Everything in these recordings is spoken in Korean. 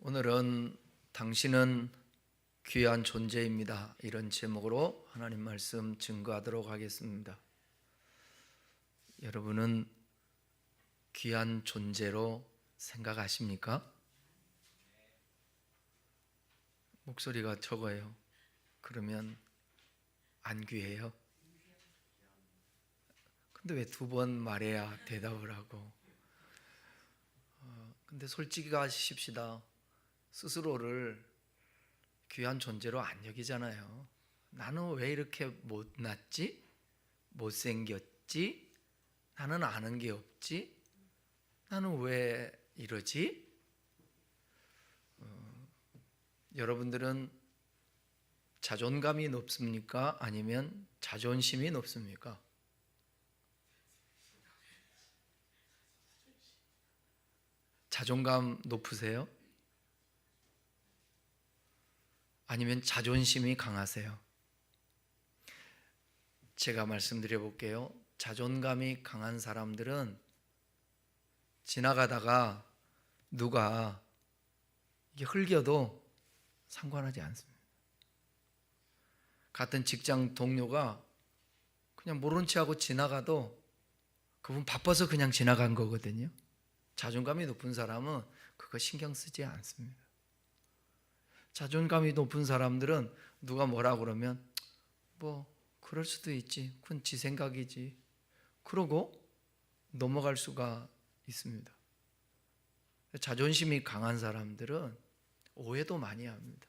오늘은 당신은 귀한 존재입니다. 이런 제목으로 하나님 말씀 증거하도록 하겠습니다. 여러분은 귀한 존재로 생각하십니까? 목소리가 적어요. 그러면 안 귀해요? 근데 왜 두 번 말해야 대답을 하고? 근데 솔직히 하십시다. 스스로를 귀한 존재로 안 여기잖아요. 나는 왜 이렇게 못났지? 못생겼지? 나는 아는 게 없지? 나는 왜 이러지? 여러분들은 자존감이 높습니까? 아니면 자존심이 높습니까? 자존감 높으세요? 아니면 자존심이 강하세요? 제가 말씀드려 볼게요. 자존감이 강한 사람들은 지나가다가 누가 이게 흘겨도 상관하지 않습니다. 같은 직장 동료가 그냥 모른 체 하고 지나가도 그분 바빠서 그냥 지나간 거거든요. 자존감이 높은 사람은 그거 신경 쓰지 않습니다. 자존감이 높은 사람들은 누가 뭐라 그러면 뭐 그럴 수도 있지, 그건 지 생각이지, 그러고 넘어갈 수가 있습니다. 자존심이 강한 사람들은 오해도 많이 합니다.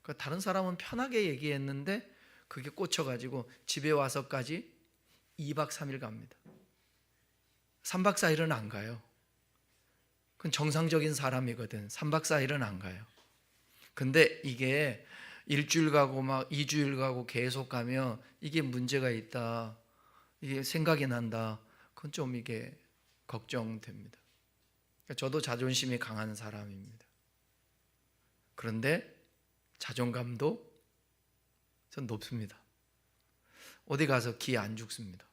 그러니까 다른 사람은 편하게 얘기했는데 그게 꽂혀가지고 집에 와서까지 2박 3일 갑니다. 3박 4일은 안 가요. 그건 정상적인 사람이거든. 3박 4일은 안 가요. 근데 이게 일주일 가고 막 2주일 가고 계속 가면 이게 문제가 있다, 이게 생각이 난다, 그건 좀 이게 걱정됩니다. 저도 자존심이 강한 사람입니다. 그런데 자존감도 전 높습니다. 어디 가서 기 안 죽습니다.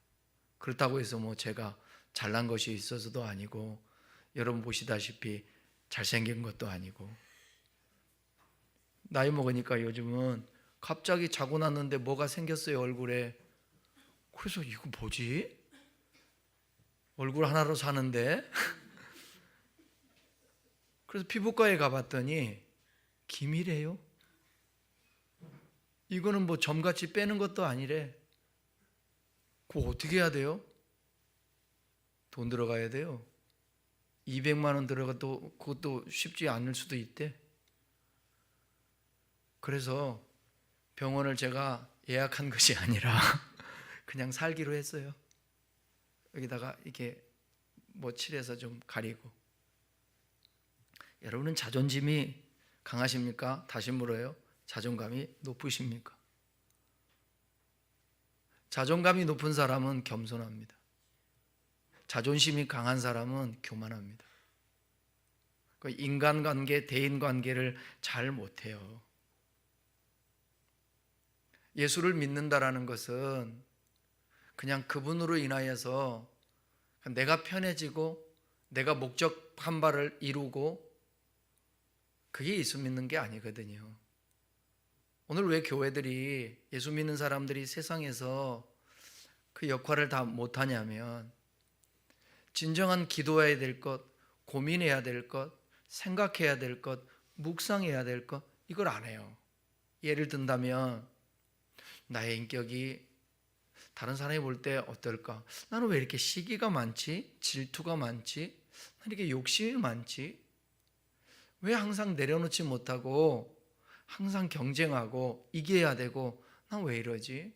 그렇다고 해서 뭐 제가 잘난 것이 있어서도 아니고, 여러분 보시다시피 잘생긴 것도 아니고, 나이 먹으니까 요즘은 갑자기 자고 났는데 뭐가 생겼어요, 얼굴에. 그래서 이거 뭐지? 얼굴 하나로 사는데? 그래서 피부과에 가봤더니 기미래요. 이거는 뭐 점같이 빼는 것도 아니래. 그거 어떻게 해야 돼요? 돈 들어가야 돼요. 200만 원 들어가도 그것도 쉽지 않을 수도 있대. 그래서 병원을 제가 예약한 것이 아니라 그냥 살기로 했어요. 여기다가 이렇게 뭐 칠해서 좀 가리고. 여러분은 자존심이 강하십니까? 다시 물어요. 자존감이 높으십니까? 자존감이 높은 사람은 겸손합니다. 자존심이 강한 사람은 교만합니다. 인간관계, 대인관계를 잘 못해요. 예수를 믿는다라는 것은 그냥 그분으로 인하여서 내가 편해지고 내가 목적한 바를 이루고 그게 예수 믿는 게 아니거든요. 오늘 왜 교회들이, 예수 믿는 사람들이 세상에서 그 역할을 다 못하냐면, 진정한 기도해야 될 것, 고민해야 될 것, 생각해야 될 것, 묵상해야 될 것, 이걸 안 해요. 예를 든다면 나의 인격이 다른 사람이 볼 때 어떨까? 나는 왜 이렇게 시기가 많지? 질투가 많지? 난 이렇게 욕심이 많지? 왜 항상 내려놓지 못하고 항상 경쟁하고 이겨야 되고 난 왜 이러지?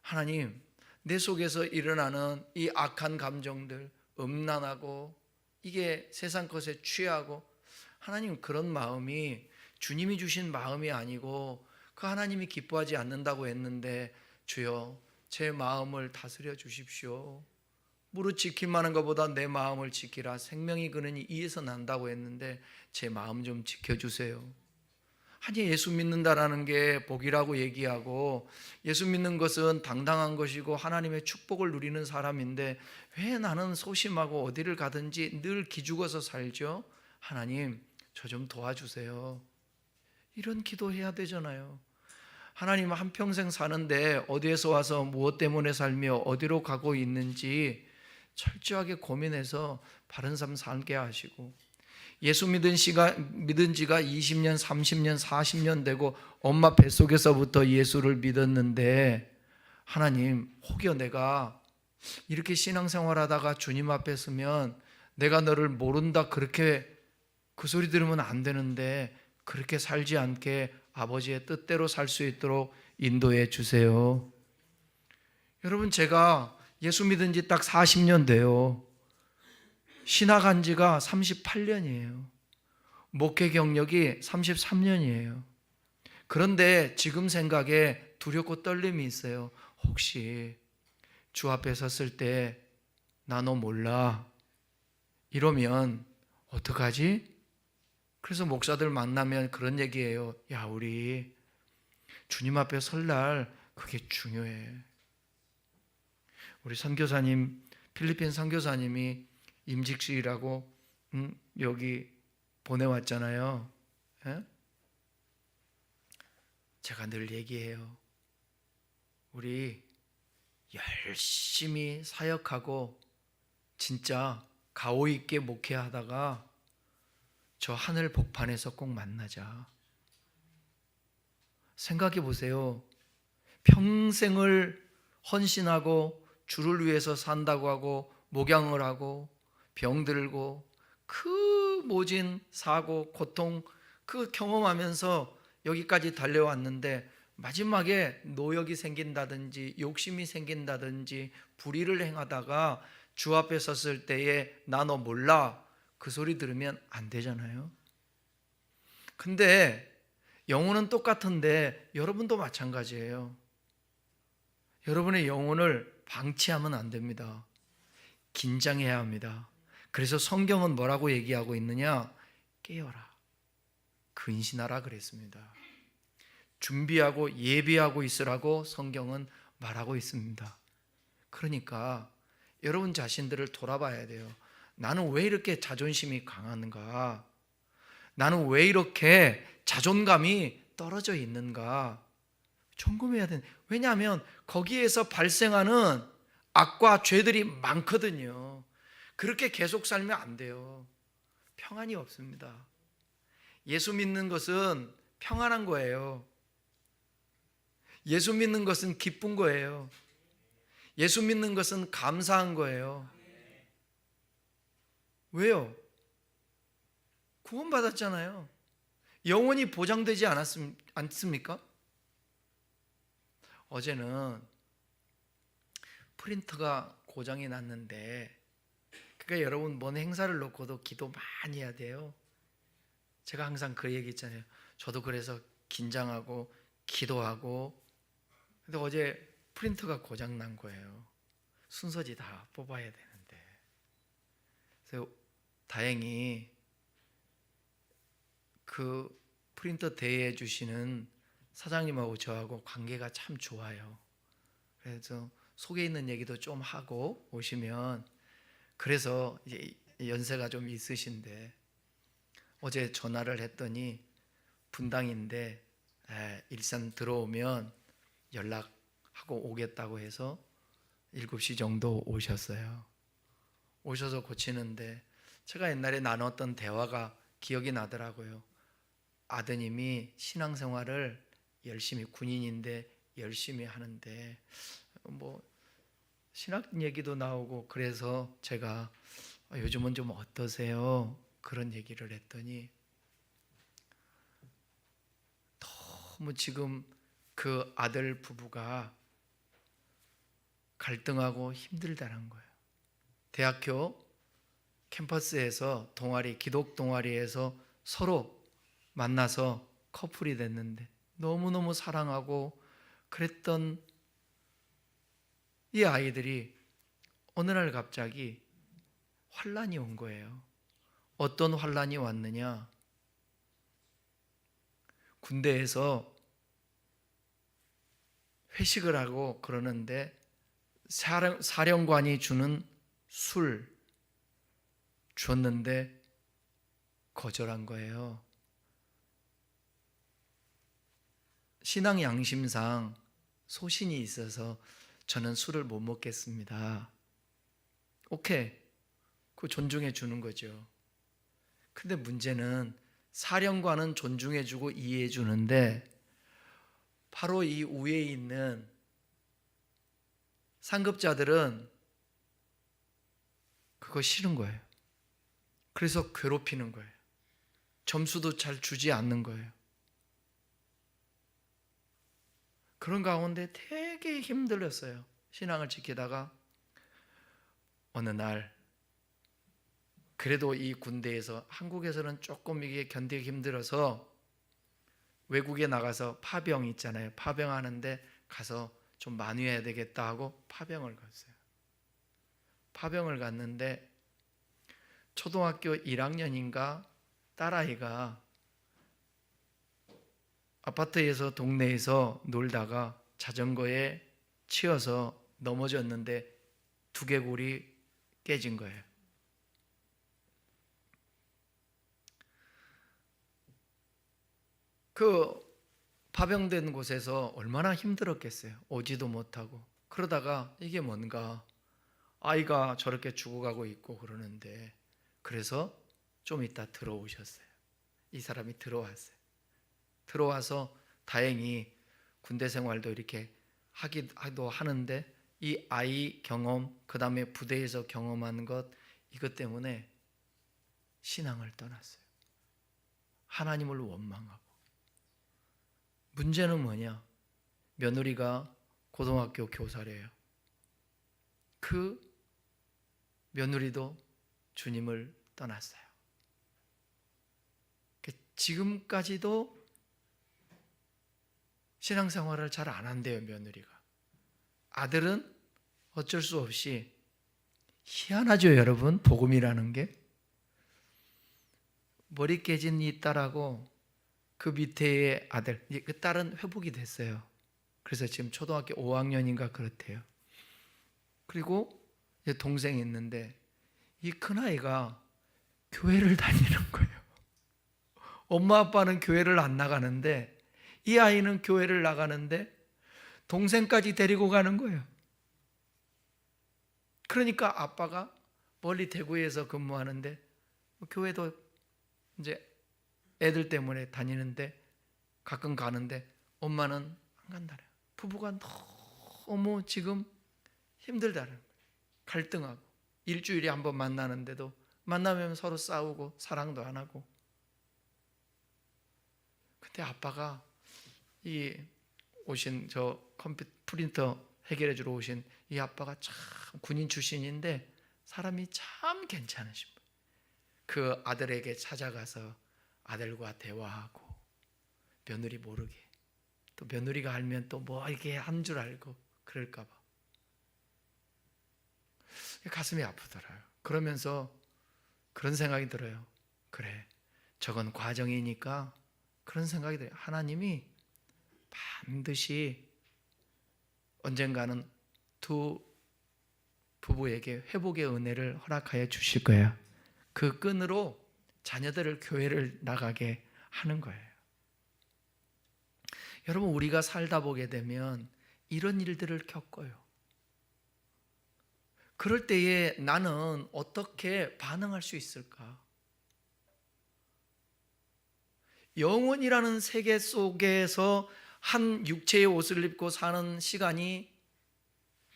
하나님, 내 속에서 일어나는 이 악한 감정들, 음란하고 이게 세상 것에 취하고, 하나님 그런 마음이 주님이 주신 마음이 아니고 그 하나님이 기뻐하지 않는다고 했는데, 주여 제 마음을 다스려 주십시오. 무릇 지킬만한 것보다 내 마음을 지키라. 생명이 그러니 이에서 난다고 했는데 제 마음 좀 지켜주세요. 아니, 예수 믿는다라는 게 복이라고 얘기하고 예수 믿는 것은 당당한 것이고 하나님의 축복을 누리는 사람인데 왜 나는 소심하고 어디를 가든지 늘 기죽어서 살죠? 하나님, 저 좀 도와주세요. 이런 기도해야 되잖아요. 하나님 한평생 사는데 어디에서 와서 무엇 때문에 살며 어디로 가고 있는지 철저하게 고민해서 바른 삶 살게 하시고, 예수 믿은 지가 20년, 30년, 40년 되고 엄마 뱃속에서부터 예수를 믿었는데, 하나님 혹여 내가 이렇게 신앙생활하다가 주님 앞에 서면 내가 너를 모른다, 그렇게 그 소리 들으면 안 되는데 그렇게 살지 않게 아버지의 뜻대로 살 수 있도록 인도해 주세요. 여러분, 제가 예수 믿은 지 딱 40년 돼요. 신학한 지가 38년이에요. 목회 경력이 33년이에요. 그런데 지금 생각에 두렵고 떨림이 있어요. 혹시 주 앞에 섰을 때 나 너 몰라 이러면 어떡하지? 그래서 목사들 만나면 그런 얘기해요. 야, 우리 주님 앞에 설 날 그게 중요해. 우리 선교사님, 필리핀 선교사님이 임직식이라고 여기 보내왔잖아요. 예? 제가 늘 얘기해요. 우리 열심히 사역하고 진짜 가오 있게 목회하다가 저 하늘 복판에서 꼭 만나자. 생각해 보세요. 평생을 헌신하고 주를 위해서 산다고 하고 목양을 하고 병들고 그 모진 사고 고통 그 경험하면서 여기까지 달려왔는데, 마지막에 노역이 생긴다든지 욕심이 생긴다든지 불의를 행하다가 주 앞에 섰을 때에 나 너 몰라 그 소리 들으면 안 되잖아요. 근데 영혼은 똑같은데 여러분도 마찬가지예요. 여러분의 영혼을 방치하면 안 됩니다. 긴장해야 합니다. 그래서 성경은 뭐라고 얘기하고 있느냐? 깨어라, 근신하라 그랬습니다. 준비하고 예비하고 있으라고 성경은 말하고 있습니다. 그러니까 여러분 자신들을 돌아봐야 돼요. 나는 왜 이렇게 자존심이 강한가? 나는 왜 이렇게 자존감이 떨어져 있는가? 점검해야 되는. 왜냐하면 거기에서 발생하는 악과 죄들이 많거든요. 그렇게 계속 살면 안 돼요. 평안이 없습니다. 예수 믿는 것은 평안한 거예요. 예수 믿는 것은 기쁜 거예요. 예수 믿는 것은 감사한 거예요. 왜요? 구원받았잖아요. 영원히 보장되지 않습니까? 어제는 프린터가 고장이 났는데, 그러니까 여러분 뭔 행사를 놓고도 기도 많이 해야 돼요. 제가 항상 그 얘기 있잖아요. 저도 그래서 긴장하고 기도하고. 근데 어제 프린터가 고장 난 거예요. 순서지 다 뽑아야 되는데. 그래서 다행히 그 프린터 대여해 주시는 사장님하고 저하고 관계가 참 좋아요. 그래서 속에 있는 얘기도 좀 하고 오시면, 그래서 이제 연세가 좀 있으신데 어제 전화를 했더니 분당인데 일산 들어오면 연락하고 오겠다고 해서 7시 정도 오셨어요. 오셔서 고치는데 제가 옛날에 나눴던 대화가 기억이 나더라고요. 아드님이 신앙생활을 열심히, 군인인데 열심히 하는데 뭐 신학 얘기도 나오고, 그래서 제가 요즘은 좀 어떠세요? 그런 얘기를 했더니 너무 지금 그 아들 부부가 갈등하고 힘들다는 거예요. 대학교 캠퍼스에서 동아리, 기독 동아리에서 서로 만나서 커플이 됐는데 너무너무 사랑하고 그랬던 이 아이들이 어느 날 갑자기 환란이 온 거예요. 어떤 환란이 왔느냐? 군대에서 회식을 하고 그러는데 사령관이 주는 술 줬는데 거절한 거예요. 신앙 양심상 소신이 있어서 저는 술을 못 먹겠습니다. 오케이, 그거 존중해 주는 거죠. 근데 문제는 사령관은 존중해 주고 이해해 주는데 바로 이 위에 있는 상급자들은 그거 싫은 거예요. 그래서 괴롭히는 거예요. 점수도 잘 주지 않는 거예요. 그런 가운데 되게 힘들었어요. 신앙을 지키다가 어느 날 그래도 이 군대에서, 한국에서는 조금 이게 견디기 힘들어서 외국에 나가서 파병 있잖아요. 파병하는데 가서 좀 만회해야 되겠다 하고 파병을 갔어요. 파병을 갔는데 초등학교 1학년인가 딸아이가 아파트에서 동네에서 놀다가 자전거에 치여서 넘어졌는데 두개골이 깨진 거예요. 그 파병된 곳에서 얼마나 힘들었겠어요. 오지도 못하고. 그러다가 이게 뭔가, 아이가 저렇게 죽어가고 있고 그러는데, 그래서 좀 이따 들어오셨어요. 이 사람이 들어왔어요. 들어와서 다행히 군대 생활도 이렇게 하기도 하는데 이 아이 경험, 그 다음에 부대에서 경험한 것, 이것 때문에 신앙을 떠났어요. 하나님을 원망하고. 문제는 뭐냐? 며느리가 고등학교 교사래요. 그 며느리도 주님을 떠났어요. 지금까지도 신앙생활을 잘 안 한대요, 며느리가. 아들은 어쩔 수 없이, 희한하죠, 여러분. 복음이라는 게. 머리 깨진 이 딸하고 그 밑에의 아들, 그 딸은 회복이 됐어요. 그래서 지금 초등학교 5학년인가 그렇대요. 그리고 이제 동생이 있는데 이 큰아이가 교회를 다니는 거예요. 엄마 아빠는 교회를 안 나가는데 이 아이는 교회를 나가는데 동생까지 데리고 가는 거예요. 그러니까 아빠가 멀리 대구에서 근무하는데 교회도 이제 애들 때문에 다니는데 가끔 가는데 엄마는 안 간다래요. 부부가 너무 지금 힘들다는 거예요. 갈등하고 일주일에 한 번 만나는데도 만나면 서로 싸우고 사랑도 안 하고. 근데 아빠가 이 오신 저 컴퓨터 프린터 해결해 주러 오신 이 아빠가 참 군인 출신인데 사람이 참 괜찮으신 분. 그 아들에게 찾아가서 아들과 대화하고, 며느리 모르게, 또 며느리가 알면 또 뭐 이게 한 줄 알고 그럴까 봐 가슴이 아프더라고요. 그러면서 그런 생각이 들어요. 그래, 저건 과정이니까. 그런 생각이 들어요. 하나님이 반드시 언젠가는 두 부부에게 회복의 은혜를 허락하여 주실 거예요. 그 끈으로 자녀들을 교회를 나가게 하는 거예요. 여러분, 우리가 살다 보게 되면 이런 일들을 겪어요. 그럴 때에 나는 어떻게 반응할 수 있을까? 영혼이라는 세계 속에서 한 육체의 옷을 입고 사는 시간이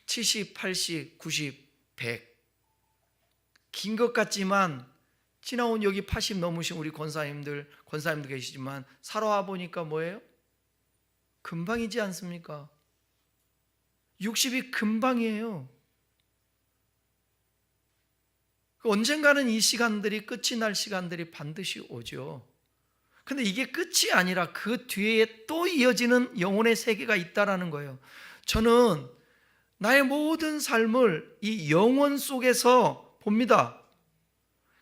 70, 80, 90, 100. 긴 것 같지만 지나온 여기 80 넘으신 우리 권사님들 계시지만 살아와 보니까 뭐예요? 금방이지 않습니까? 60이 금방이에요. 언젠가는 이 시간들이 끝이 날 시간들이 반드시 오죠. 근데 이게 끝이 아니라 그 뒤에 또 이어지는 영혼의 세계가 있다라는 거예요. 저는 나의 모든 삶을 이 영혼 속에서 봅니다.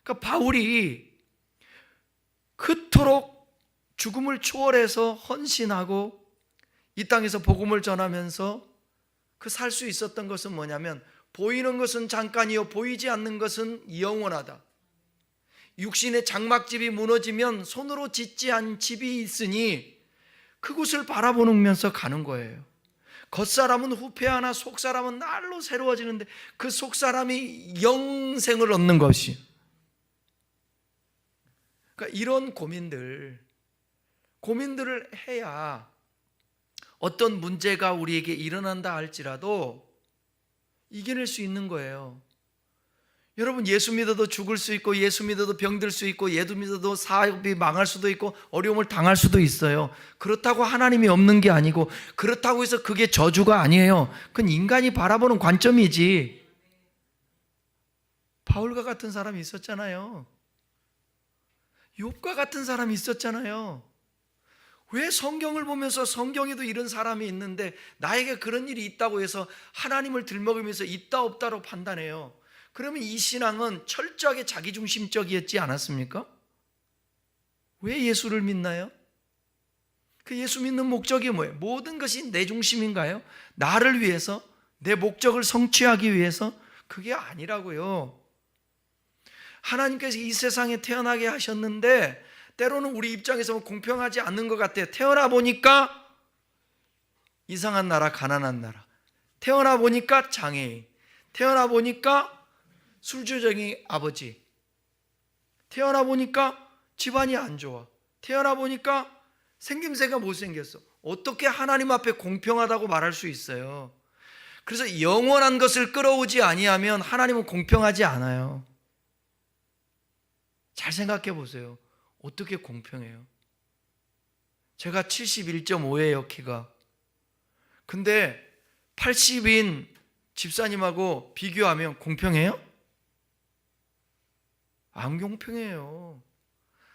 그러니까 바울이 그토록 죽음을 초월해서 헌신하고 이 땅에서 복음을 전하면서 그 살 수 있었던 것은 뭐냐면, 보이는 것은 잠깐이요 보이지 않는 것은 영원하다. 육신의 장막집이 무너지면 손으로 짓지 않은 집이 있으니 그곳을 바라보면서 가는 거예요. 겉사람은 후패하나 속사람은 날로 새로워지는데 그 속사람이 영생을 얻는 것이. 그러니까 이런 고민들을 해야 어떤 문제가 우리에게 일어난다 할지라도 이겨낼 수 있는 거예요. 여러분, 예수 믿어도 죽을 수 있고, 예수 믿어도 병들 수 있고, 예수 믿어도 사업이 망할 수도 있고, 어려움을 당할 수도 있어요. 그렇다고 하나님이 없는 게 아니고, 그렇다고 해서 그게 저주가 아니에요. 그건 인간이 바라보는 관점이지. 바울과 같은 사람이 있었잖아요. 욥과 같은 사람이 있었잖아요. 왜 성경을 보면서 성경에도 이런 사람이 있는데 나에게 그런 일이 있다고 해서 하나님을 들먹이면서 있다 없다로 판단해요? 그러면 이 신앙은 철저하게 자기중심적이었지 않았습니까? 왜 예수를 믿나요? 그 예수 믿는 목적이 뭐예요? 모든 것이 내 중심인가요? 나를 위해서? 내 목적을 성취하기 위해서? 그게 아니라고요. 하나님께서 이 세상에 태어나게 하셨는데 때로는 우리 입장에서 공평하지 않는 것 같아요. 태어나 보니까 이상한 나라, 가난한 나라. 태어나 보니까 장애인. 태어나 보니까 술주정이 아버지. 태어나 보니까 집안이 안 좋아. 태어나 보니까 생김새가 못생겼어. 어떻게 하나님 앞에 공평하다고 말할 수 있어요? 그래서 영원한 것을 끌어오지 아니하면 하나님은 공평하지 않아요. 잘 생각해 보세요. 어떻게 공평해요? 제가 71.5예요, 키가. 근데 80인 집사님하고 비교하면 공평해요? 안 공평해요.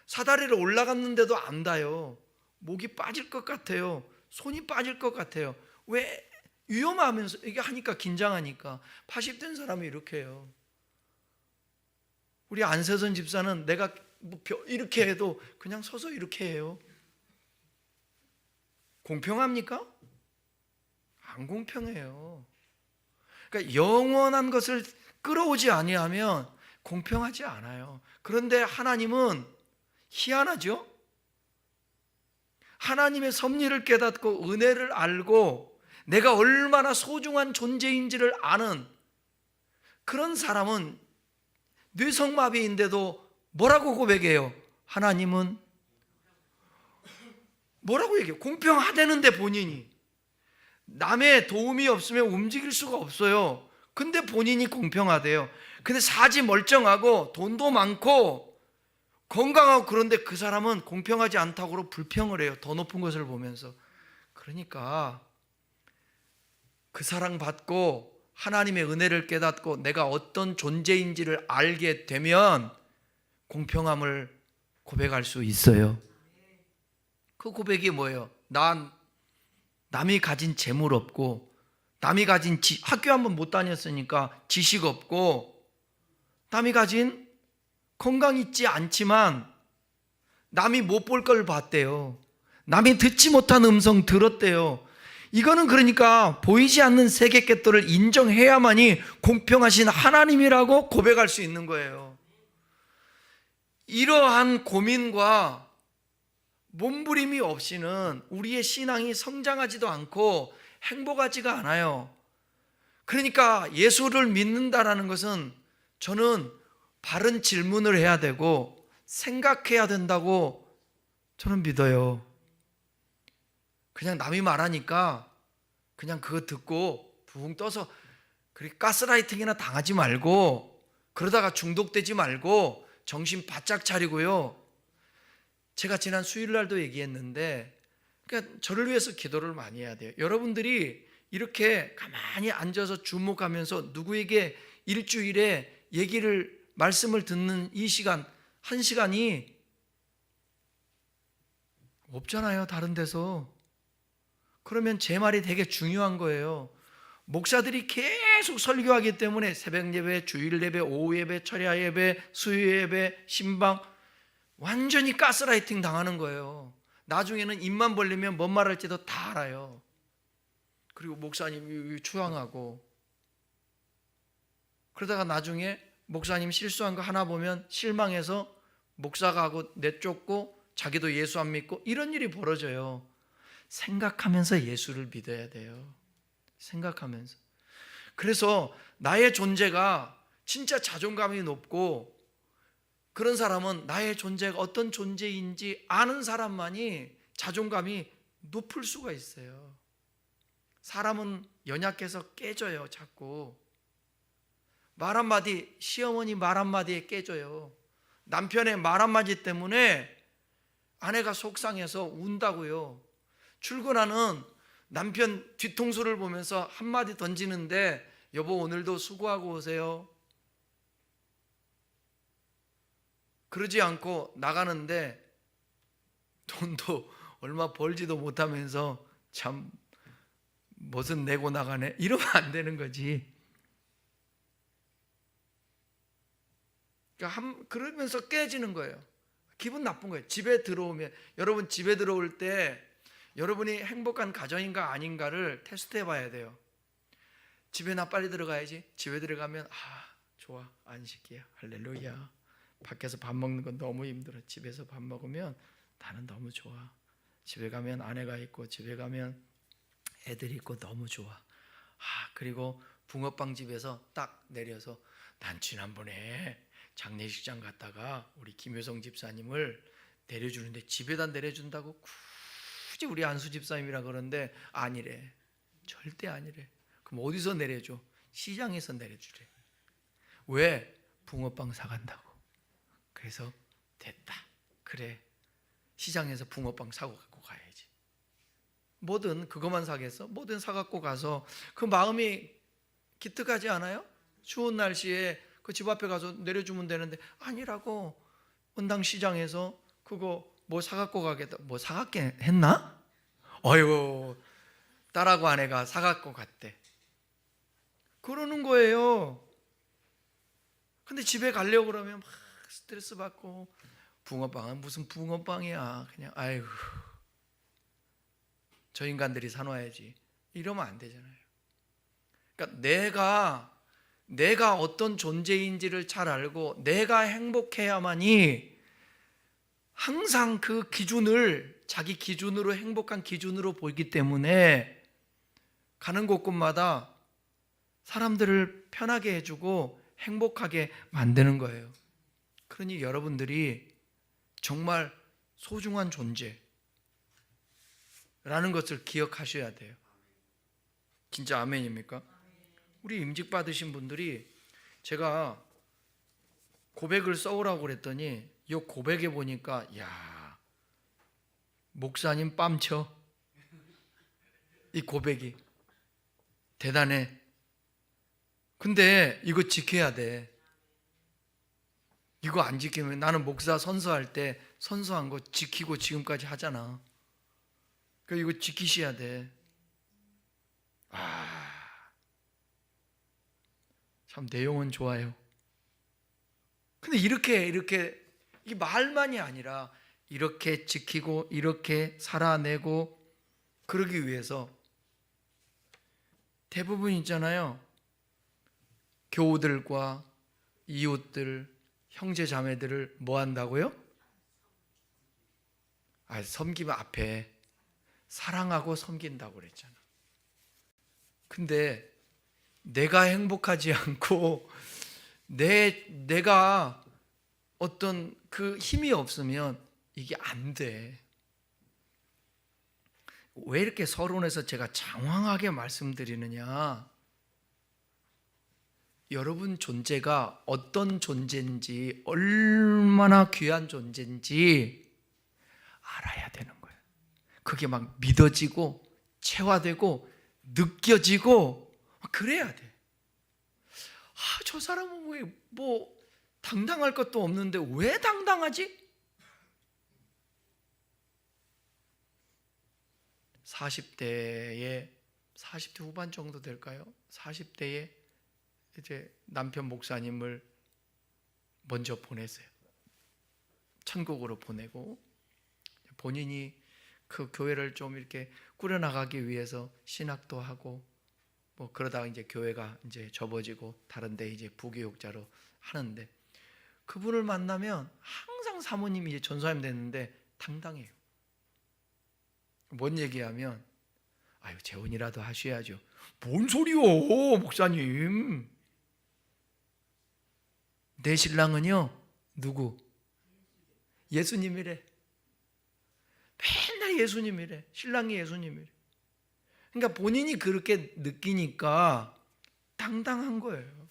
사다리를 올라갔는데도 안 닿아요. 목이 빠질 것 같아요. 손이 빠질 것 같아요. 왜? 위험하면서 이게 하니까 긴장하니까. 80된 사람이 이렇게 해요. 우리 안세선 집사는 내가 이렇게 해도 그냥 서서 이렇게 해요. 공평합니까? 안 공평해요. 그러니까 영원한 것을 끌어오지 아니하면 공평하지 않아요. 그런데 하나님은 희한하죠? 하나님의 섭리를 깨닫고 은혜를 알고 내가 얼마나 소중한 존재인지를 아는 그런 사람은 뇌성마비인데도 뭐라고 고백해요? 하나님은 뭐라고 얘기해요? 공평하다는데 본인이 남의 도움이 없으면 움직일 수가 없어요. 근데 본인이 공평하대요. 근데 사지 멀쩡하고 돈도 많고 건강하고 그런데 그 사람은 공평하지 않다고 불평을 해요. 더 높은 것을 보면서. 그러니까 그 사랑받고 하나님의 은혜를 깨닫고 내가 어떤 존재인지를 알게 되면 공평함을 고백할 수 있어요. 그 고백이 뭐예요? 남이 가진 재물 없고 남이 가진 학교 한번 못 다녔으니까 지식 없고 남이 가진 건강 있지 않지만 남이 못 볼 걸 봤대요. 남이 듣지 못한 음성 들었대요. 이거는 그러니까 보이지 않는 세계 궤도를 인정해야만이 공평하신 하나님이라고 고백할 수 있는 거예요. 이러한 고민과 몸부림이 없이는 우리의 신앙이 성장하지도 않고 행복하지가 않아요. 그러니까 예수를 믿는다라는 것은 저는 바른 질문을 해야 되고 생각해야 된다고 저는 믿어요. 그냥 남이 말하니까 그냥 그거 듣고 붕 떠서 그렇게 가스라이팅이나 당하지 말고 그러다가 중독되지 말고 정신 바짝 차리고요. 제가 지난 수요일날도 얘기했는데 그러니까 저를 위해서 기도를 많이 해야 돼요. 여러분들이 이렇게 가만히 앉아서 주목하면서 누구에게 일주일에 말씀을 듣는 이 시간, 한 시간이 없잖아요, 다른 데서. 그러면 제 말이 되게 중요한 거예요. 목사들이 계속 설교하기 때문에 새벽 예배, 주일 예배, 오후 예배, 철야 예배, 수요 예배, 신방 완전히 가스라이팅 당하는 거예요. 나중에는 입만 벌리면 뭔 말할지도 다 알아요. 그리고 목사님이 추앙하고 그러다가 나중에 목사님 실수한 거 하나 보면 실망해서 목사가 하고 내쫓고 자기도 예수 안 믿고 이런 일이 벌어져요. 생각하면서 예수를 믿어야 돼요. 생각하면서. 그래서 나의 존재가 진짜 자존감이 높고 그런 사람은 나의 존재가 어떤 존재인지 아는 사람만이 자존감이 높을 수가 있어요. 사람은 연약해서 깨져요. 자꾸 말 한마디, 시어머니 말 한마디에 깨져요. 남편의 말 한마디 때문에 아내가 속상해서 운다고요. 출근하는 남편 뒤통수를 보면서 한마디 던지는데 여보 오늘도 수고하고 오세요. 그러지 않고 나가는데 돈도 얼마 벌지도 못하면서 참 무슨 내고 나가네 이러면 안 되는 거지. 그러니까 그러면서 깨지는 거예요. 기분 나쁜 거예요. 집에 들어오면 여러분 집에 들어올 때 여러분이 행복한 가정인가 아닌가를 테스트해 봐야 돼요. 집에 나 빨리 들어가야지. 집에 들어가면 좋아 안식이야 할렐루야. 밖에서 밥 먹는 건 너무 힘들어. 집에서 밥 먹으면 나는 너무 좋아. 집에 가면 아내가 있고 집에 가면 애들이 있고 너무 좋아. 그리고 붕어빵 집에서 딱 내려서 난 지난번에 장례식장 갔다가 우리 김효성 집사님을 내려주는데 집에다 내려준다고 굳이 우리 안수 집사님이라 그러는데 아니래. 절대 아니래. 그럼 어디서 내려줘? 시장에서 내려주래. 왜? 붕어빵 사간다고. 그래서 됐다. 그래. 시장에서 붕어빵 사고 갖고 가야지. 뭐든 그것만 사겠어? 뭐든 사갖고 가서 그 마음이 기특하지 않아요? 추운 날씨에 그 집 앞에 가서 내려주면 되는데 아니라고. 은당 시장에서 그거 뭐 사갖고 가겠다. 뭐 사갖게 했나? 어이구 딸하고 아내가 사갖고 갔대. 그러는 거예요. 근데 집에 가려고 그러면 막 스트레스 받고 붕어빵은 무슨 붕어빵이야. 그냥 아이고 저 인간들이 사놔야지. 이러면 안 되잖아요. 그러니까 내가 어떤 존재인지를 잘 알고 내가 행복해야만이 항상 그 기준을 자기 기준으로 행복한 기준으로 보이기 때문에 가는 곳곳마다 사람들을 편하게 해주고 행복하게 만드는 거예요. 그러니 여러분들이 정말 소중한 존재라는 것을 기억하셔야 돼요. 진짜 아멘입니까? 우리 임직 받으신 분들이 제가 고백을 써오라고 그랬더니 이 고백에 보니까 야 목사님 뺨쳐. 이 고백이 대단해. 근데 이거 지켜야 돼. 이거 안 지키면 나는 목사 선서할 때 선서한 거 지키고 지금까지 하잖아. 그러니까 이거 지키셔야 돼. 참 내용은 좋아요. 근데 이렇게 이 말만이 아니라 이렇게 지키고 이렇게 살아내고 그러기 위해서 대부분 있잖아요. 교우들과 이웃들, 형제 자매들을 뭐 한다고요? 섬기면 앞에 사랑하고 섬긴다고 그랬잖아. 근데 내가 행복하지 않고 내가 어떤 그 힘이 없으면 이게 안 돼. 왜 이렇게 서론에서 제가 장황하게 말씀드리느냐? 여러분 존재가 어떤 존재인지, 얼마나 귀한 존재인지 알아야 되는 거예요. 그게 막 믿어지고 체화되고 느껴지고 그래야 돼. 저 사람은 왜 뭐 당당할 것도 없는데 왜 당당하지? 40대 후반 정도 될까요? 40대에 이제 남편 목사님을 먼저 보냈어요. 천국으로 보내고 본인이 그 교회를 좀 이렇게 꾸려나가기 위해서 신학도 하고 뭐 그러다가 이제 교회가 이제 접어지고 다른 데 이제 부교육자로 하는데 그분을 만나면 항상 사모님이 이제 전사님 됐는데 당당해요. 뭔 얘기하면 아유 재혼이라도 하셔야죠. 뭔 소리요 목사님. 내 신랑은요 누구? 예수님이래. 맨날 예수님이래. 신랑이 예수님이래. 그러니까 본인이 그렇게 느끼니까 당당한 거예요.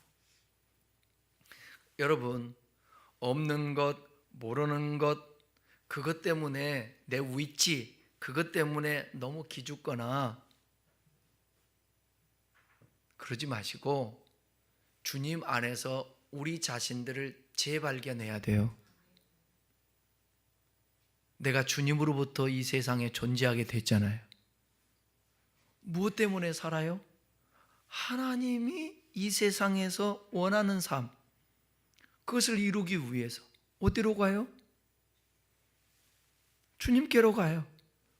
여러분, 없는 것, 모르는 것, 그것 때문에 내 위치, 그것 때문에 너무 기죽거나 그러지 마시고 주님 안에서 우리 자신들을 재발견해야 돼요. 내가 주님으로부터 이 세상에 존재하게 됐잖아요. 무엇 때문에 살아요? 하나님이 이 세상에서 원하는 삶, 그것을 이루기 위해서 어디로 가요? 주님께로 가요.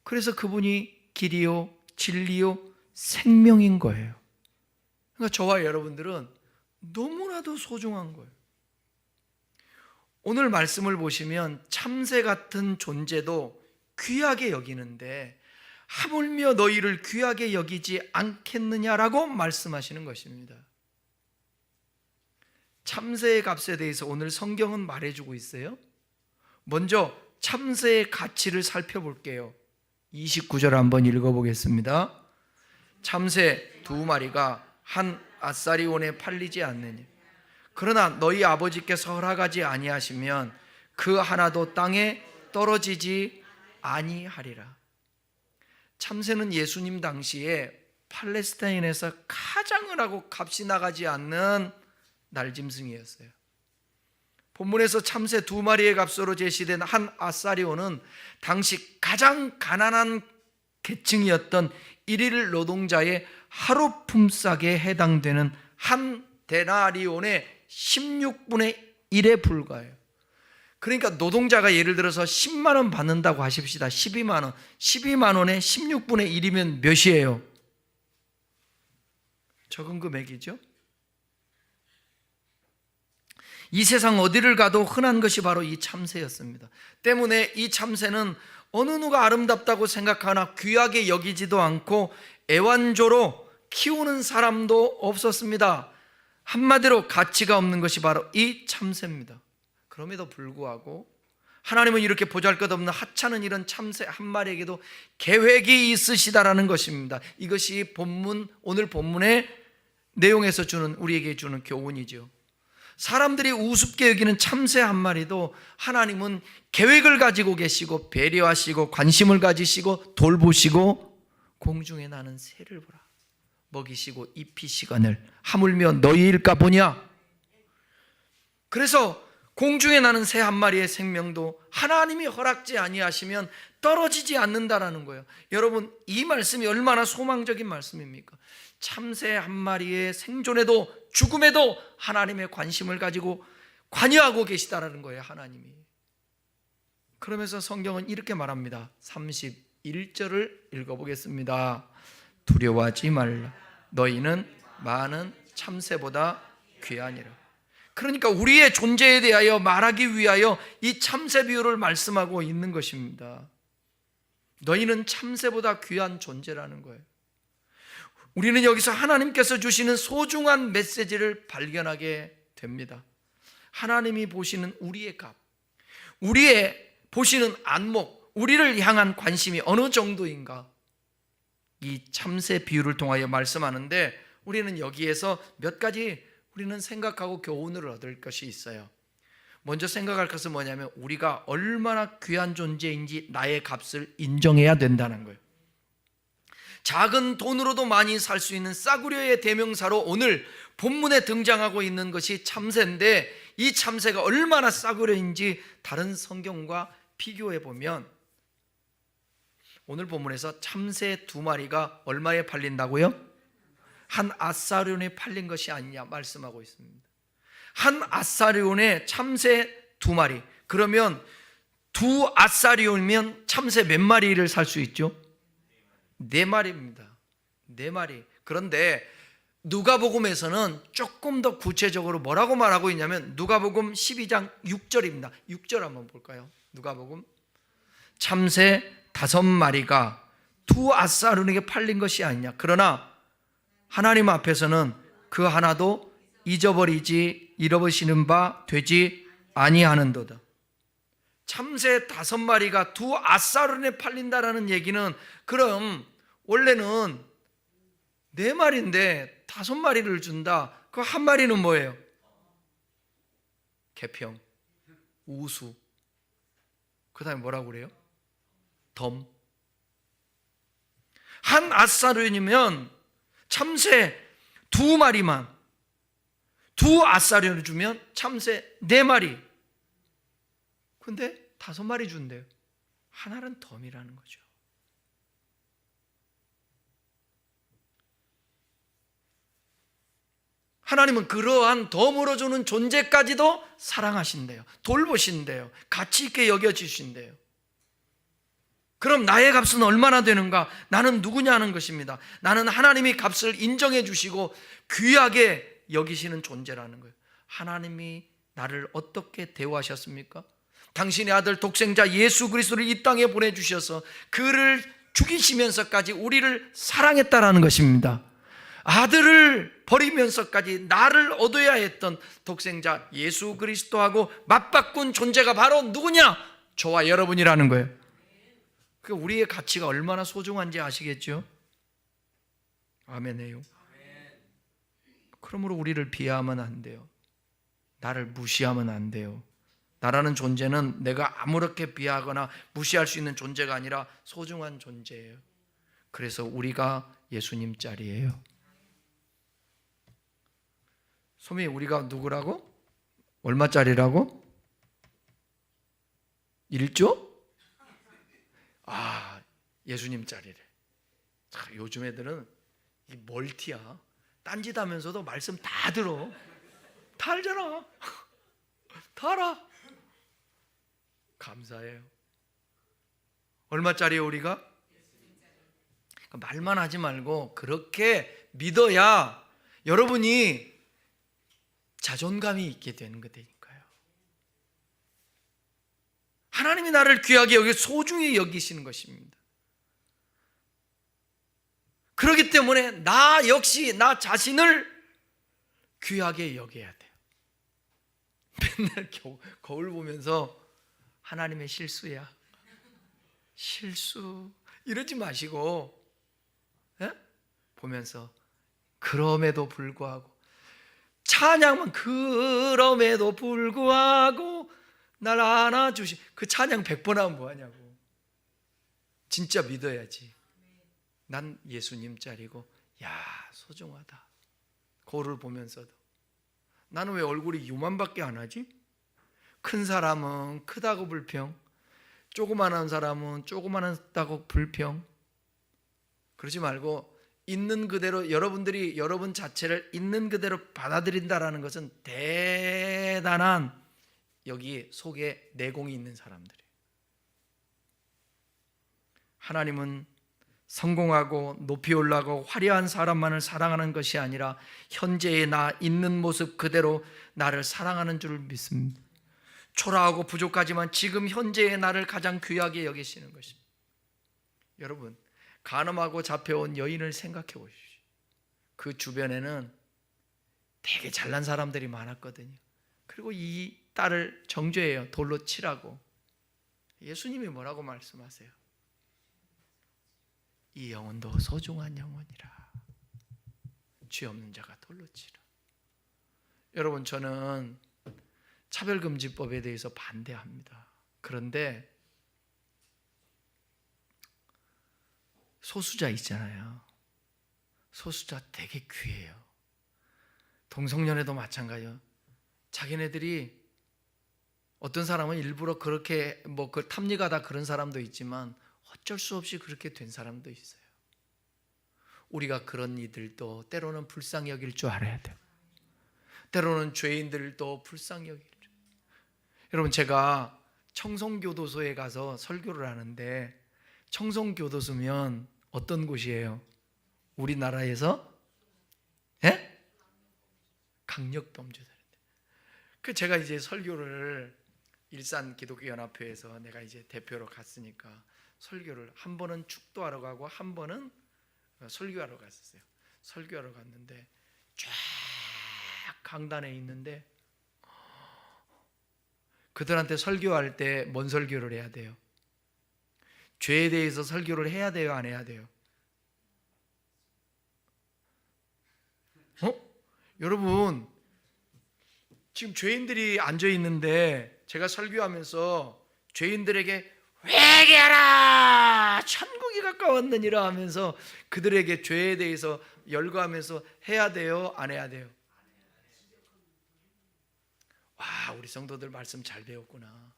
그래서 그분이 길이요, 진리요, 생명인 거예요. 그러니까 저와 여러분들은 너무나도 소중한 거예요. 오늘 말씀을 보시면 참새 같은 존재도 귀하게 여기는데 하물며 너희를 귀하게 여기지 않겠느냐라고 말씀하시는 것입니다. 참새의 값에 대해서 오늘 성경은 말해주고 있어요. 먼저 참새의 가치를 살펴볼게요. 29절 한번 읽어보겠습니다. 참새 2마리가 한 아사리온에 팔리지 않느냐. 그러나 너희 아버지께서 허락하지 아니하시면 그 하나도 땅에 떨어지지 아니하리라. 참새는 예수님 당시에 팔레스타인에서 가장 흔하고 값이 나가지 않는 날짐승이었어요. 본문에서 참새 2마리의 값으로 제시된 한 아사리온은 당시 가장 가난한 계층이었던 일일 노동자의 하루 품삯에 해당되는 한 데나리온의 16분의 1에 불과해요. 그러니까 노동자가 예를 들어서 10만 원 받는다고 하십시다. 12만 원. 12만 원에 16분의 1이면 몇이에요? 적은 금액이죠. 이 세상 어디를 가도 흔한 것이 바로 이 참새였습니다. 때문에 이 참새는 어느 누가 아름답다고 생각하나 귀하게 여기지도 않고 애완조로 키우는 사람도 없었습니다. 한마디로 가치가 없는 것이 바로 이 참새입니다. 그럼에도 불구하고 하나님은 이렇게 보잘것없는 하찮은 이런 참새 한 마리에게도 계획이 있으시다라는 것입니다. 이것이 오늘 본문의 내용에서 우리에게 주는 교훈이죠. 사람들이 우습게 여기는 참새 한 마리도 하나님은 계획을 가지고 계시고 배려하시고 관심을 가지시고 돌보시고 공중에 나는 새를 보라. 먹이시고 입히시거늘 하물며 너희일까 보냐. 그래서 공중에 나는 새 한 마리의 생명도 하나님이 허락지 아니하시면 떨어지지 않는다라는 거예요. 여러분, 이 말씀이 얼마나 소망적인 말씀입니까? 참새 한 마리의 생존에도 죽음에도 하나님의 관심을 가지고 관여하고 계시다라는 거예요. 하나님이. 그러면서 성경은 이렇게 말합니다. 31절을 읽어보겠습니다. 두려워하지 말라. 너희는 많은 참새보다 귀하니라. 그러니까 우리의 존재에 대하여 말하기 위하여 이 참새 비유를 말씀하고 있는 것입니다. 너희는 참새보다 귀한 존재라는 거예요. 우리는 여기서 하나님께서 주시는 소중한 메시지를 발견하게 됩니다. 하나님이 보시는 우리의 값, 우리의 보시는 안목, 우리를 향한 관심이 어느 정도인가, 이 참새 비유를 통하여 말씀하는데 우리는 여기에서 몇 가지 우리는 생각하고 교훈을 얻을 것이 있어요. 먼저 생각할 것은 뭐냐면 우리가 얼마나 귀한 존재인지 나의 값을 인정해야 된다는 거예요. 작은 돈으로도 많이 살 수 있는 싸구려의 대명사로 오늘 본문에 등장하고 있는 것이 참새인데, 이 참새가 얼마나 싸구려인지 다른 성경과 비교해 보면 오늘 본문에서 참새 2마리가 얼마에 팔린다고요? 한 아사리온에 팔린 것이 아니냐 말씀하고 있습니다. 한 아사리온에 참새 2마리, 그러면 2아사리온이면 참새 몇 마리를 살 수 있죠? 4마리입니다. 4마리. 그런데 누가복음에서는 조금 더 구체적으로 뭐라고 말하고 있냐면 누가복음 12장 6절입니다. 6절 한번 볼까요? 누가복음 참새 5마리가 두 앗사르에게 팔린 것이 아니냐. 그러나 하나님 앞에서는 그 하나도 잃어버리시는 바 되지 아니하는도다. 참새 5마리가 두 앗사르에 팔린다라는 얘기는 그럼 원래는 4마리인데 5마리를 준다. 그 한 마리는 뭐예요? 개평, 우수. 그 다음에 뭐라고 그래요? 덤. 한 앗사르니면 참새 2마리만, 2앗사르를 주면 참새 4마리. 근데 5마리 준대요. 하나는 덤이라는 거죠. 하나님은 그러한 덤으로 주는 존재까지도 사랑하신대요. 돌보신대요. 가치 있게 여겨주신대요. 그럼 나의 값은 얼마나 되는가? 나는 누구냐 하는 것입니다. 나는 하나님이 값을 인정해 주시고 귀하게 여기시는 존재라는 거예요. 하나님이 나를 어떻게 대우하셨습니까? 당신의 아들 독생자 예수 그리스도를 이 땅에 보내주셔서 그를 죽이시면서까지 우리를 사랑했다라는 것입니다. 아들을 버리면서까지 나를 얻어야 했던 독생자 예수 그리스도하고 맞바꾼 존재가 바로 누구냐? 저와 여러분이라는 거예요. 그 우리의 가치가 얼마나 소중한지 아시겠죠? 아멘해요. 그러므로 우리를 비하하면 안 돼요. 나를 무시하면 안 돼요. 나라는 존재는 내가 아무렇게 비하하거나 무시할 수 있는 존재가 아니라 소중한 존재예요. 그래서 우리가 예수님 짤이에요. 소미, 우리가 누구라고? 얼마짜리라고? 1조? 예수님 짤이래. 요즘 애들은 이 멀티야. 딴짓하면서도 말씀 다 들어. 다 알잖아. 다 알아. 감사해요. 얼마짜리예요 우리가? 말만 하지 말고 그렇게 믿어야 여러분이 자존감이 있게 되는 거니까요. 하나님이 나를 귀하게 여기 소중히 여기시는 것입니다. 그렇기 때문에 나 역시 나 자신을 귀하게 여겨야 돼요. 맨날 거울 보면서 하나님의 실수야. 실수. 이러지 마시고 보면서 그럼에도 불구하고 찬양만 그럼에도 불구하고 날 안아주시. 그 찬양 100번 하면 뭐하냐고. 진짜 믿어야지. 난 예수님 짤이고 야 소중하다. 거울을 보면서도 나는 왜 얼굴이 요만밖에 안 하지? 큰 사람은 크다고 불평, 조그만한 사람은 조그만하다고 불평. 그러지 말고 있는 그대로 여러분들이 여러분 자체를 있는 그대로 받아들인다라는 것은 대단한 여기 속에 내공이 있는 사람들이에요. 하나님은 성공하고 높이 올라가고 화려한 사람만을 사랑하는 것이 아니라 현재의 나 있는 모습 그대로 나를 사랑하는 줄 믿습니다. 초라하고 부족하지만 지금 현재의 나를 가장 귀하게 여기시는 것입니다. 여러분, 간음하고 잡혀온 여인을 생각해 보십시오. 그 주변에는 되게 잘난 사람들이 많았거든요. 그리고 이 딸을 정죄해요. 돌로 치라고. 예수님이 뭐라고 말씀하세요? 이 영혼도 소중한 영혼이라. 죄 없는 자가 돌로 치라. 여러분, 저는 차별금지법에 대해서 반대합니다. 그런데 소수자 있잖아요. 소수자 되게 귀해요. 동성연애도 마찬가지예요. 자기네들이 어떤 사람은 일부러 그렇게 그 탑리가다 그런 사람도 있지만 어쩔 수 없이 그렇게 된 사람도 있어요. 우리가 그런 이들도 때로는 불쌍히 여길 줄 알아야 돼요. 때로는 죄인들도 불쌍히 여길 줄. 여러분, 제가 청송교도소에 가서 설교를 하는데 청송교도소면 어떤 곳이에요? 우리나라에서? 예? 강력 범죄자인데. 그 제가 이제 설교를 일산 기독교연합회에서 내가 이제 대표로 갔으니까 설교를 한 번은 축도하러 가고 한 번은 설교하러 갔었어요. 설교하러 갔는데 쫙 강단에 있는데 그들한테 설교할 때 뭔 설교를 해야 돼요? 죄에 대해서 설교를 해야 돼요, 안 해야 돼요? 여러분, 지금 죄인들이 앉아 있는데 제가 설교하면서 죄인들에게 회개하라, 천국이 가까웠느니라 하면서 그들에게 죄에 대해서 열거하면서 해야 돼요, 안 해야 돼요? 와, 우리 성도들 말씀 잘 배웠구나.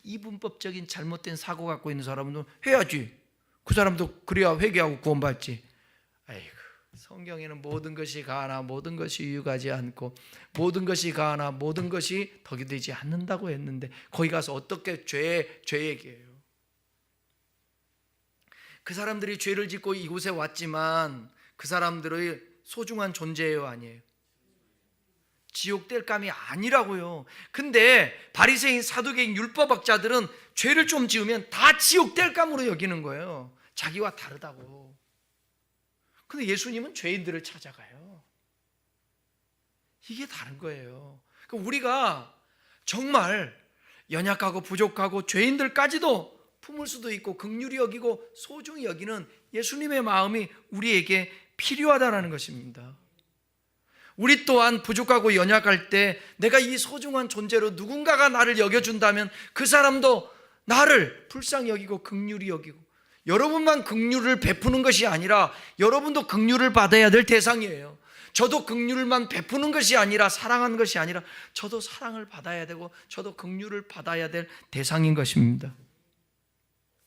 이분법적인 잘못된 사고 갖고 있는 사람은 해야지. 그 사람도 그래야 회개하고 구원받지. 아이고, 성경에는 모든 것이 가하나 모든 것이 유익하지 않고 모든 것이 가하나 모든 것이 덕이 되지 않는다고 했는데 거기 가서 어떻게 죄 얘기해요? 그 사람들이 죄를 짓고 이곳에 왔지만 그 사람들의 소중한 존재예요, 아니에요? 지옥 뗄감이 아니라고요. 근데 바리새인, 사두개인, 율법학자들은 죄를 좀 지으면 다 지옥 뗄감으로 여기는 거예요. 자기와 다르다고. 근데 예수님은 죄인들을 찾아가요. 이게 다른 거예요. 그러니까 우리가 정말 연약하고 부족하고 죄인들까지도 품을 수도 있고 긍휼히 여기고 소중히 여기는 예수님의 마음이 우리에게 필요하다는 것입니다. 우리 또한 부족하고 연약할 때 내가 이 소중한 존재로 누군가가 나를 여겨준다면 그 사람도 나를 불쌍히 여기고 긍휼히 여기고, 여러분만 긍휼을 베푸는 것이 아니라 여러분도 긍휼을 받아야 될 대상이에요. 저도 긍휼만 베푸는 것이 아니라, 사랑하는 것이 아니라 저도 사랑을 받아야 되고 저도 긍휼을 받아야 될 대상인 것입니다.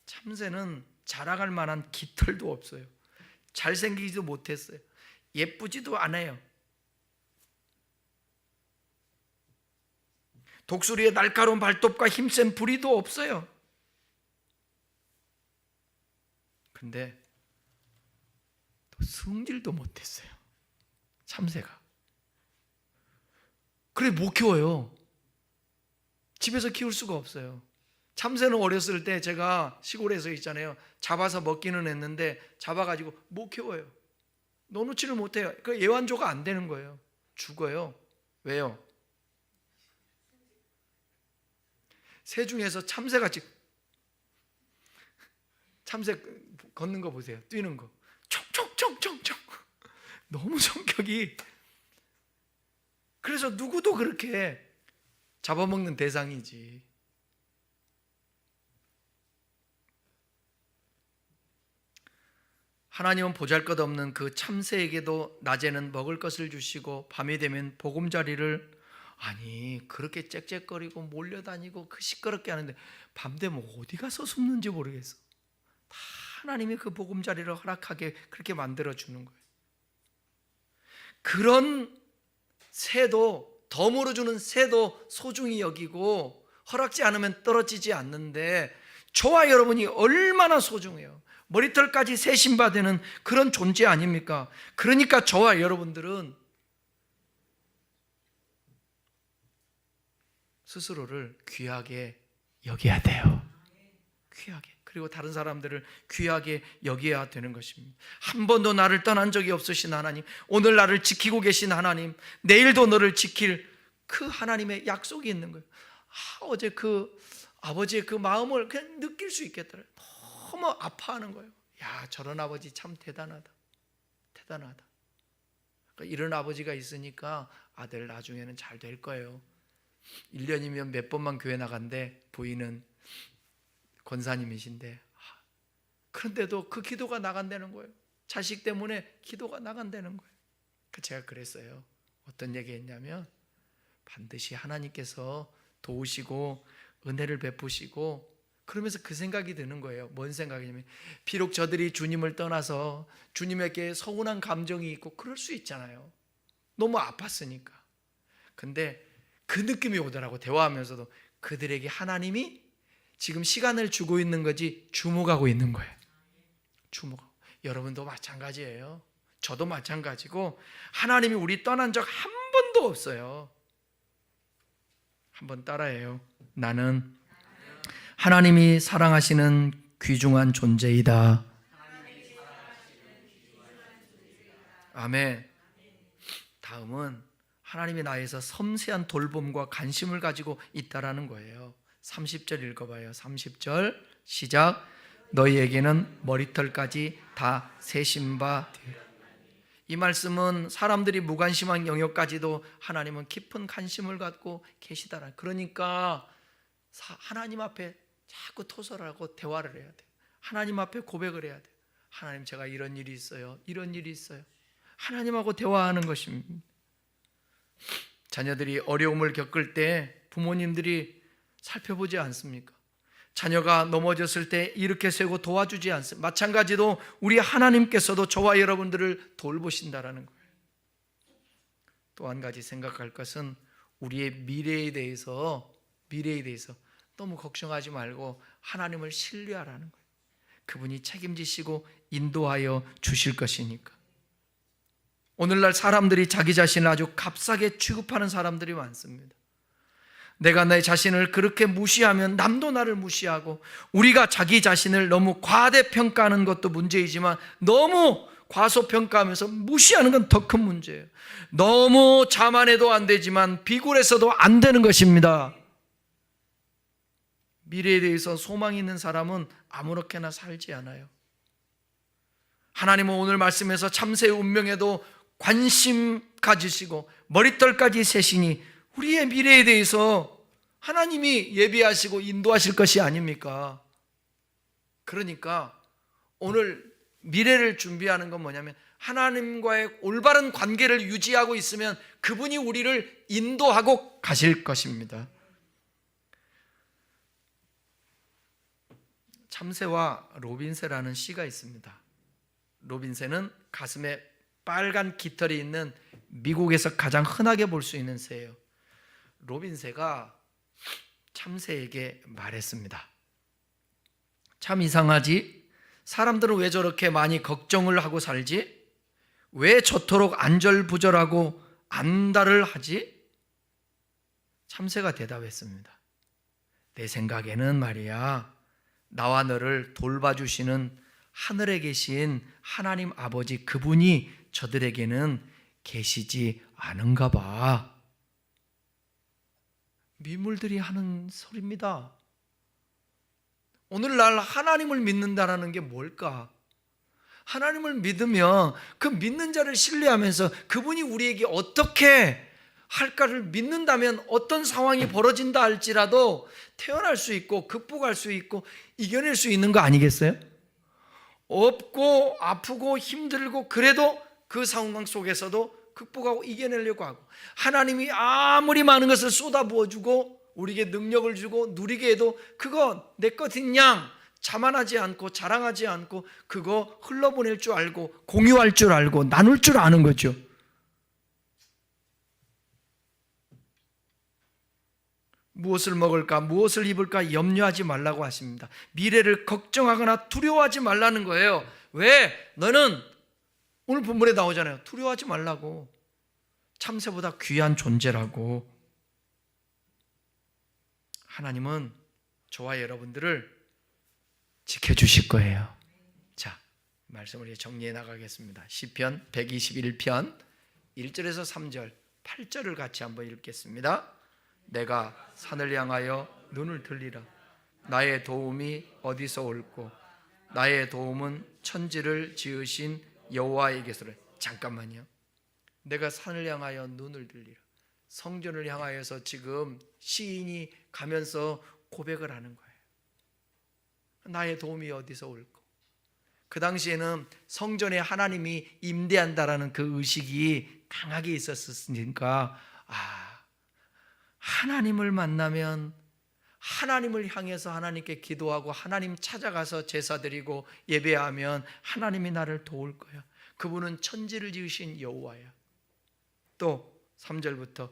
참새는 자랑할 만한 깃털도 없어요. 잘생기지도 못했어요. 예쁘지도 않아요. 독수리의 날카로운 발톱과 힘센 부리도 없어요. 근데 또 승질도 못했어요, 참새가. 그래 못 키워요. 집에서 키울 수가 없어요. 참새는 어렸을 때 제가 시골에서 있잖아요, 잡아서 먹기는 했는데 잡아가지고 못 키워요. 넣어놓지를 못해요. 그 애완조가 안 되는 거예요. 죽어요. 왜요? 새 중에서 참새같이, 참새 걷는 거 보세요. 뛰는 거 총총총총총, 너무 성격이. 그래서 누구도 그렇게 잡아먹는 대상이지. 하나님은 보잘것없는 그 참새에게도 낮에는 먹을 것을 주시고 밤이 되면 보금자리를, 아니 그렇게 짹짹거리고 몰려다니고 그 시끄럽게 하는데 밤 되면 어디 가서 숨는지 모르겠어. 다 하나님이 그 보금자리를 허락하게 그렇게 만들어주는 거예요. 그런 새도, 덤으로 주는 새도 소중히 여기고 허락지 않으면 떨어지지 않는데 저와 여러분이 얼마나 소중해요. 머리털까지 새 신바되는 그런 존재 아닙니까? 그러니까 저와 여러분들은 스스로를 귀하게 여겨야 돼요. 귀하게. 그리고 다른 사람들을 귀하게 여겨야 되는 것입니다. 한 번도 나를 떠난 적이 없으신 하나님, 오늘 나를 지키고 계신 하나님, 내일도 너를 지킬 그 하나님의 약속이 있는 거예요. 어제 그 아버지의 그 마음을 그냥 느낄 수 있겠더라. 너무 아파하는 거예요. 야, 저런 아버지 참 대단하다. 대단하다. 그러니까 이런 아버지가 있으니까 아들 나중에는 잘 될 거예요. 1년이면 몇 번만 교회 나간대. 부인은 권사님이신데, 그런데도 그 기도가 나간다는 거예요. 자식 때문에 기도가 나간다는 거예요. 제가 그랬어요. 어떤 얘기 했냐면, 반드시 하나님께서 도우시고 은혜를 베푸시고, 그러면서 그 생각이 드는 거예요. 뭔 생각이냐면, 비록 저들이 주님을 떠나서 주님에게 서운한 감정이 있고 그럴 수 있잖아요. 너무 아팠으니까. 근데 그 느낌이 오더라고. 대화하면서도 그들에게 하나님이 지금 시간을 주고 있는 거지 주목하고 있는 거예요. 주목하고. 여러분도 마찬가지예요. 저도 마찬가지고 하나님이 우리 떠난 적 한 번도 없어요. 한번 따라해요. 나는 하나님이 사랑하시는 귀중한 존재이다. 아멘. 다음은 하나님이 나에서 섬세한 돌봄과 관심을 가지고 있다라는 거예요. 30절 읽어봐요. 30절 시작. 너희에게는 머리털까지 다 세신 바 되리라. 이 말씀은 사람들이 무관심한 영역까지도 하나님은 깊은 관심을 갖고 계시다라. 그러니까 하나님 앞에 자꾸 토설하고 대화를 해야 돼. 하나님 앞에 고백을 해야 돼. 하나님, 제가 이런 일이 있어요. 이런 일이 있어요. 하나님하고 대화하는 것입니다. 자녀들이 어려움을 겪을 때 부모님들이 살펴보지 않습니까? 자녀가 넘어졌을 때 이렇게 세고 도와주지 않습니까? 마찬가지로 우리 하나님께서도 저와 여러분들을 돌보신다라는 거예요. 또 한 가지 생각할 것은 우리의 미래에 대해서 너무 걱정하지 말고 하나님을 신뢰하라는 거예요. 그분이 책임지시고 인도하여 주실 것이니까. 오늘날 사람들이 자기 자신을 아주 값싸게 취급하는 사람들이 많습니다. 내가 내 자신을 그렇게 무시하면 남도 나를 무시하고, 우리가 자기 자신을 너무 과대평가하는 것도 문제이지만 너무 과소평가하면서 무시하는 건 더 큰 문제예요. 너무 자만해도 안 되지만 비굴해서도 안 되는 것입니다. 미래에 대해서 소망이 있는 사람은 아무렇게나 살지 않아요. 하나님은 오늘 말씀에서 참새의 운명에도 관심 가지시고 머리털까지 세시니 우리의 미래에 대해서 하나님이 예비하시고 인도하실 것이 아닙니까? 그러니까 오늘 미래를 준비하는 건 뭐냐면 하나님과의 올바른 관계를 유지하고 있으면 그분이 우리를 인도하고 가실 것입니다. 참새와 로빈새라는 시가 있습니다. 로빈새는 가슴에 빨간 깃털이 있는 미국에서 가장 흔하게 볼 수 있는 새예요. 로빈새가 참새에게 말했습니다. 참 이상하지? 사람들은 왜 저렇게 많이 걱정을 하고 살지? 왜 저토록 안절부절하고 안달을 하지? 참새가 대답했습니다. 내 생각에는 말이야, 나와 너를 돌봐주시는 하늘에 계신 하나님 아버지, 그분이 저들에게는 계시지 않은가 봐. 미물들이 하는 소리입니다. 오늘날 하나님을 믿는다는 게 뭘까? 하나님을 믿으면 그 믿는 자를 신뢰하면서 그분이 우리에게 어떻게 할까를 믿는다면 어떤 상황이 벌어진다 할지라도 태어날 수 있고 극복할 수 있고 이겨낼 수 있는 거 아니겠어요? 없고 아프고 힘들고 그래도 그 상황 속에서도 극복하고 이겨내려고 하고, 하나님이 아무리 많은 것을 쏟아부어주고 우리에게 능력을 주고 누리게 해도 그거 내 것인 양 자만하지 않고 자랑하지 않고 그거 흘러보낼 줄 알고 공유할 줄 알고 나눌 줄 아는 거죠. 무엇을 먹을까, 무엇을 입을까 염려하지 말라고 하십니다. 미래를 걱정하거나 두려워하지 말라는 거예요. 왜? 너는 오늘 본문에 나오잖아요. 두려워하지 말라고. 참새보다 귀한 존재라고. 하나님은 저와 여러분들을 지켜주실 거예요. 자, 말씀을 정리해 나가겠습니다. 시편 121편 1절에서 3절 8절을 같이 한번 읽겠습니다. 내가 산을 향하여 눈을 들리라. 나의 도움이 어디서 올꼬? 나의 도움은 천지를 지으신 여호와에게서라. 잠깐만요. 내가 산을 향하여 눈을 들리라. 성전을 향하여서 지금 시인이 가면서 고백을 하는 거예요. 나의 도움이 어디서 올꼬? 그 당시에는 성전에 하나님이 임대한다라는 그 의식이 강하게 있었으니까, 하나님을 만나면 하나님을 향해서 하나님께 기도하고 하나님 찾아가서 제사 드리고 예배하면 하나님이 나를 도울 거야. 그분은 천지를 지으신 여호와야. 또 3절부터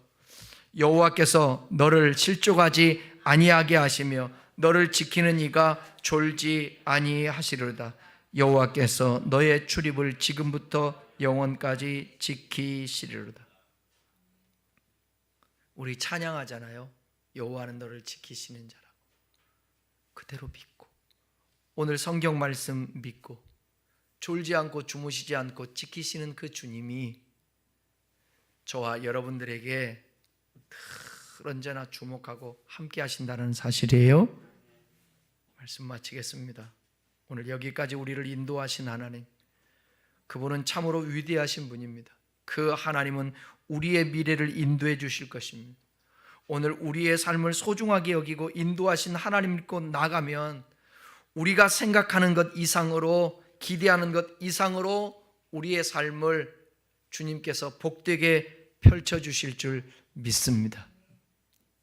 여호와께서 너를 실족하지 아니하게 하시며 너를 지키는 이가 졸지 아니하시리로다. 여호와께서 너의 출입을 지금부터 영원까지 지키시리로다. 우리 찬양하잖아요. 여호와는 너를 지키시는 자라고. 그대로 믿고 오늘 성경 말씀 믿고 졸지 않고 주무시지 않고 지키시는 그 주님이 저와 여러분들에게 늘 언제나 주목하고 함께 하신다는 사실이에요. 말씀 마치겠습니다. 오늘 여기까지 우리를 인도하신 하나님, 그분은 참으로 위대하신 분입니다. 그 하나님은 우리의 미래를 인도해 주실 것입니다. 오늘 우리의 삶을 소중하게 여기고 인도하신 하나님 믿고 나가면 우리가 생각하는 것 이상으로, 기대하는 것 이상으로 우리의 삶을 주님께서 복되게 펼쳐주실 줄 믿습니다.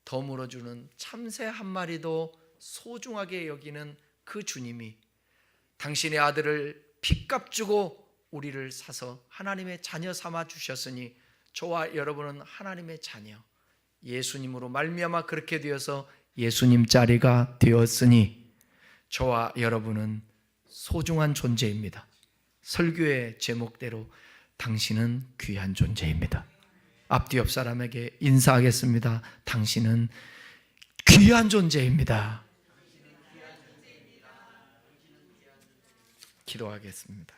더 물어주는 참새 한 마리도 소중하게 여기는 그 주님이 당신의 아들을 핏값 주고 우리를 사서 하나님의 자녀 삼아 주셨으니 저와 여러분은 하나님의 자녀, 예수님으로 말미암아 그렇게 되어서 예수님 자리가 되었으니 저와 여러분은 소중한 존재입니다. 설교의 제목대로 당신은 귀한 존재입니다. 앞뒤 옆 사람에게 인사하겠습니다. 당신은 귀한 존재입니다. 기도하겠습니다.